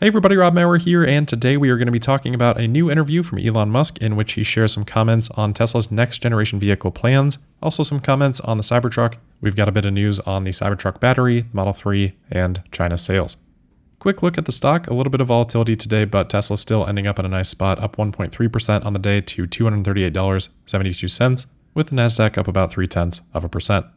Hey everybody, Rob Maurer here, and today we are going to be talking about a new interview from Elon Musk in which he shares some comments on Tesla's next generation vehicle plans, also some comments on the Cybertruck. We've got a bit of news on the Cybertruck battery, Model 3, and China sales. Quick look at the stock, a little bit of volatility today, but Tesla's still ending up in a nice spot, up 1.3% on the day to $238.72, with the Nasdaq up about 0.3%.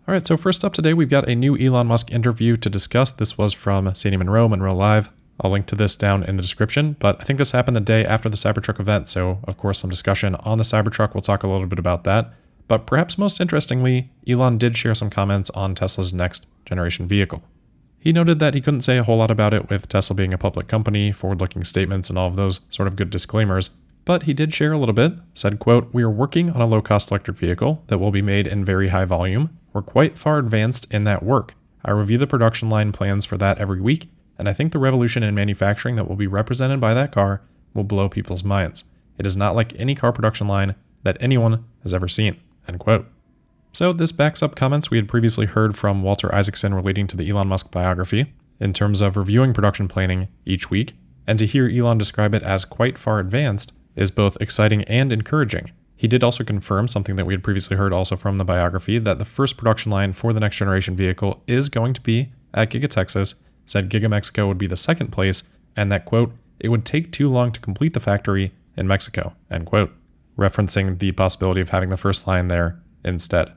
Alright, so first up today, we've got a new Elon Musk interview to discuss. This was from Sandy Monroe Live. I'll link to this down in the description, but I think this happened the day after the Cybertruck event, so of course some discussion on the Cybertruck. We'll talk a little bit about that. But perhaps most interestingly, Elon did share some comments on Tesla's next generation vehicle. He noted that he couldn't say a whole lot about it with Tesla being a public company, forward-looking statements, and all of those sort of good disclaimers, but he did share a little bit, said, quote, "We are working on a low-cost electric vehicle that will be made in very high volume. We're quite far advanced in that work. I review the production line plans for that every week, and I think the revolution in manufacturing that will be represented by that car will blow people's minds. It is not like any car production line that anyone has ever seen," end quote. So this backs up comments we had previously heard from Walter Isaacson relating to the Elon Musk biography in terms of reviewing production planning each week, and to hear Elon describe it as quite far advanced is both exciting and encouraging. He did also confirm something that we had previously heard also from the biography, that the first production line for the next generation vehicle is going to be at Giga Texas, said Giga Mexico would be the second place, and that, quote, "it would take too long to complete the factory in Mexico," end quote, referencing the possibility of having the first line there instead.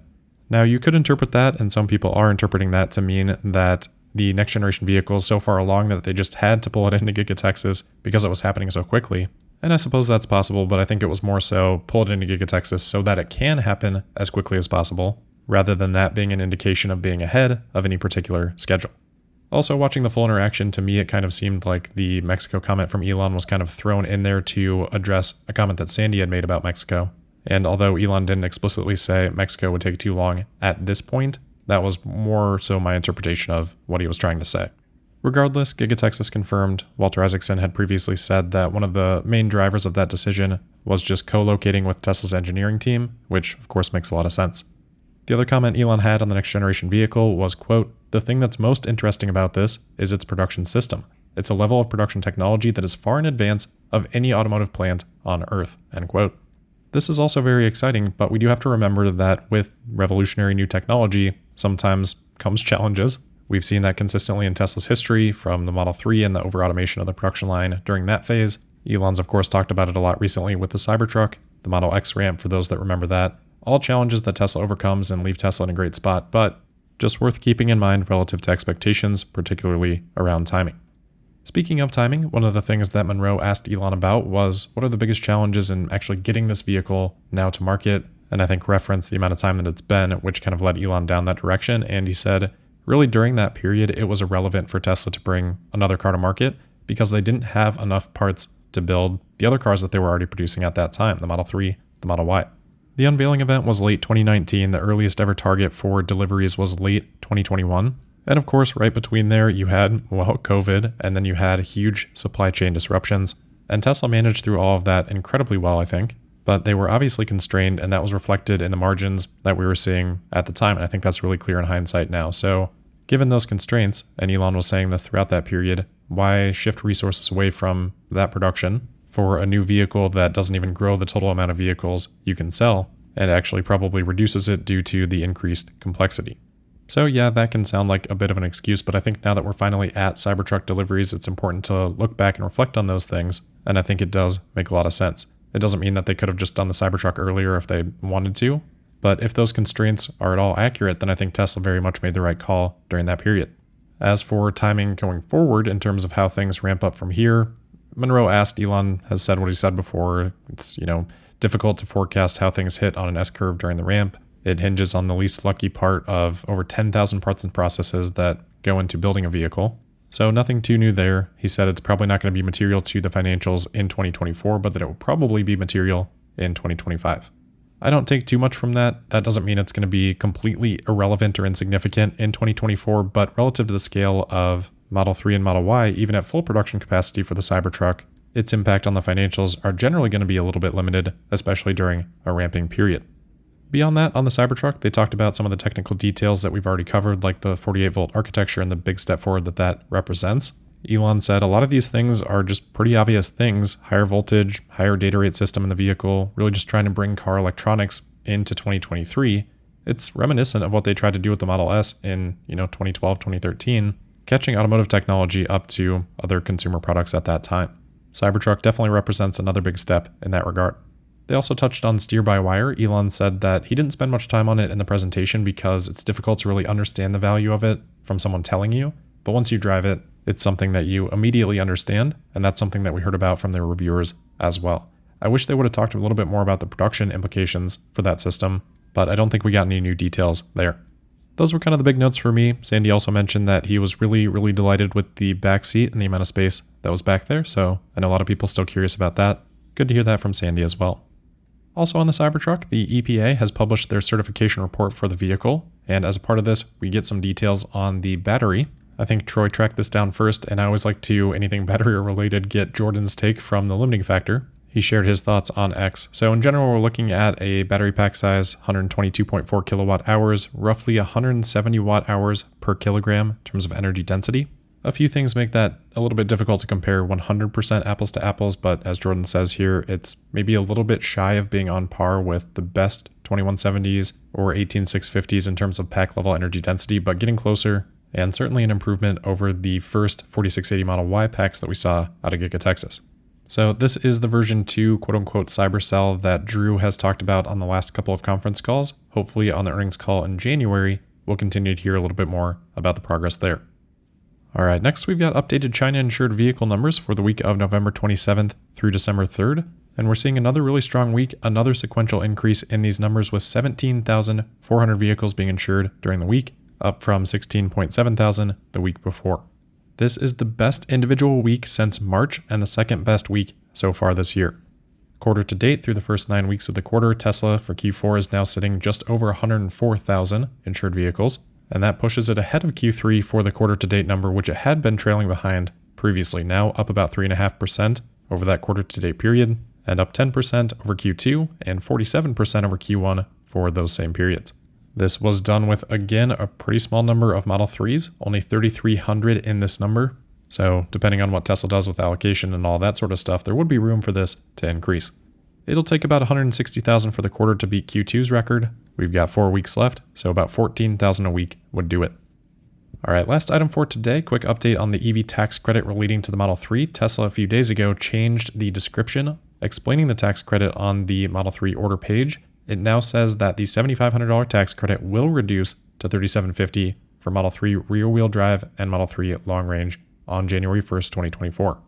Now, you could interpret that, and some people are interpreting that to mean that the next generation vehicle is so far along that they just had to pull it into Giga Texas because it was happening so quickly. And I suppose that's possible, but I think it was more so pull it into Giga Texas so that it can happen as quickly as possible, rather than that being an indication of being ahead of any particular schedule. Also, watching the full interaction, to me, it kind of seemed like the Mexico comment from Elon was kind of thrown in there to address a comment that Sandy had made about Mexico. And although Elon didn't explicitly say Mexico would take too long at this point, that was more so my interpretation of what he was trying to say. Regardless, Giga Texas confirmed. Walter Isaacson had previously said that one of the main drivers of that decision was just co-locating with Tesla's engineering team, which of course makes a lot of sense. The other comment Elon had on the next generation vehicle was, quote, "The thing that's most interesting about this is its production system. It's a level of production technology that is far in advance of any automotive plant on Earth," end quote. This is also very exciting, but we do have to remember that with revolutionary new technology, sometimes comes challenges. We've seen that consistently in Tesla's history, from the Model 3 and the over-automation of the production line during that phase. Elon's of course talked about it a lot recently with the Cybertruck, the Model X ramp for those that remember that. All challenges that Tesla overcomes and leave Tesla in a great spot, but just worth keeping in mind relative to expectations, particularly around timing. Speaking of timing, one of the things that Monroe asked Elon about was what are the biggest challenges in actually getting this vehicle now to market, and I think referenced the amount of time that it's been, which kind of led Elon down that direction, and he said, really during that period, it was irrelevant for Tesla to bring another car to market because they didn't have enough parts to build the other cars that they were already producing at that time, the Model 3, the Model Y. The unveiling event was late 2019. The earliest ever target for deliveries was late 2021. And of course, right between there, you had, well, COVID, and then you had huge supply chain disruptions. And Tesla managed through all of that incredibly well, I think. But they were obviously constrained, and that was reflected in the margins that we were seeing at the time. And I think that's really clear in hindsight now. So given those constraints, and Elon was saying this throughout that period, why shift resources away from that production for a new vehicle that doesn't even grow the total amount of vehicles you can sell, and actually probably reduces it due to the increased complexity? So yeah, that can sound like a bit of an excuse, but I think now that we're finally at Cybertruck deliveries, it's important to look back and reflect on those things, and I think it does make a lot of sense. It doesn't mean that they could have just done the Cybertruck earlier if they wanted to, but if those constraints are at all accurate, then I think Tesla very much made the right call during that period. As for timing going forward in terms of how things ramp up from here, Monroe asked, Elon has said what he said before. It's, difficult to forecast how things hit on an S-curve during the ramp. It hinges on the least lucky part of over 10,000 parts and processes that go into building a vehicle. So nothing too new there. He said it's probably not going to be material to the financials in 2024, but that it will probably be material in 2025. I don't take too much from that. That doesn't mean it's going to be completely irrelevant or insignificant in 2024, but relative to the scale of Model 3 and Model Y, even at full production capacity for the Cybertruck, its impact on the financials are generally going to be a little bit limited, especially during a ramping period. Beyond that, on the Cybertruck, they talked about some of the technical details that we've already covered, like the 48-volt architecture and the big step forward that represents. Elon said a lot of these things are just pretty obvious things: higher voltage, higher data rate system in the vehicle, really just trying to bring car electronics into 2023. It's reminiscent of what they tried to do with the Model S in, 2012, 2013, catching automotive technology up to other consumer products at that time. Cybertruck definitely represents another big step in that regard. They also touched on steer-by-wire. Elon said that he didn't spend much time on it in the presentation because it's difficult to really understand the value of it from someone telling you, but once you drive it, it's something that you immediately understand, and that's something that we heard about from their reviewers as well. I wish they would have talked a little bit more about the production implications for that system, but I don't think we got any new details there. Those were kind of the big notes for me. Sandy also mentioned that he was really, really delighted with the back seat and the amount of space that was back there, so I know a lot of people still curious about that. Good to hear that from Sandy as well. Also on the Cybertruck, the EPA has published their certification report for the vehicle, and as a part of this, we get some details on the battery. I think Troy tracked this down first, and I always like to, anything battery related, get Jordan's take from the limiting factor. He shared his thoughts on X. So in general, we're looking at a battery pack size, 122.4 kilowatt hours, roughly 170 watt hours per kilogram in terms of energy density. A few things make that a little bit difficult to compare 100% apples to apples, but as Jordan says here, it's maybe a little bit shy of being on par with the best 2170s or 18650s in terms of pack level energy density, but getting closer, and certainly an improvement over the first 4680 Model Y packs that we saw out of Giga Texas. So this is the version 2 quote-unquote cybercell that Drew has talked about on the last couple of conference calls. Hopefully on the earnings call in January, we'll continue to hear a little bit more about the progress there. All right, next we've got updated China insured vehicle numbers for the week of November 27th through December 3rd. And we're seeing another really strong week, another sequential increase in these numbers with 17,400 vehicles being insured during the week, up from 16.7 thousand the week before. This is the best individual week since March and the second best week so far this year. Quarter to date, through the first 9 weeks of the quarter, Tesla for Q4 is now sitting just over 104,000 insured vehicles, and that pushes it ahead of Q3 for the quarter to date number, which it had been trailing behind previously, now up about 3.5% over that quarter to date period, and up 10% over Q2 and 47% over Q1 for those same periods. This was done with, again, a pretty small number of Model 3s, only 3,300 in this number. So depending on what Tesla does with allocation and all that sort of stuff, there would be room for this to increase. It'll take about 160,000 for the quarter to beat Q2's record. We've got 4 weeks left, so about 14,000 a week would do it. All right, last item for today, quick update on the EV tax credit relating to the Model 3. Tesla a few days ago changed the description explaining the tax credit on the Model 3 order page. It now says that the $7,500 tax credit will reduce to $3,750 for Model 3 rear-wheel drive and Model 3 long range on January 1st, 2024.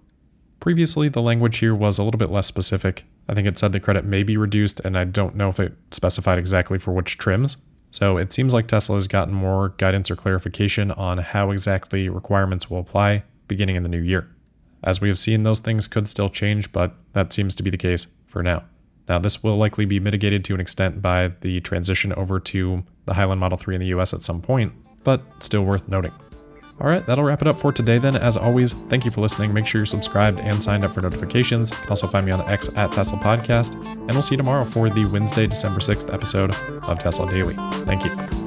Previously, the language here was a little bit less specific. I think it said the credit may be reduced, and I don't know if it specified exactly for which trims. So it seems like Tesla has gotten more guidance or clarification on how exactly requirements will apply beginning in the new year. As we have seen, those things could still change, but that seems to be the case for now. Now, this will likely be mitigated to an extent by the transition over to the Highland Model 3 in the US at some point, but still worth noting. All right, that'll wrap it up for today then. As always, thank you for listening. Make sure you're subscribed and signed up for notifications. You can also find me on X at Tesla Podcast, and we'll see you tomorrow for the Wednesday, December 6th episode of Tesla Daily. Thank you.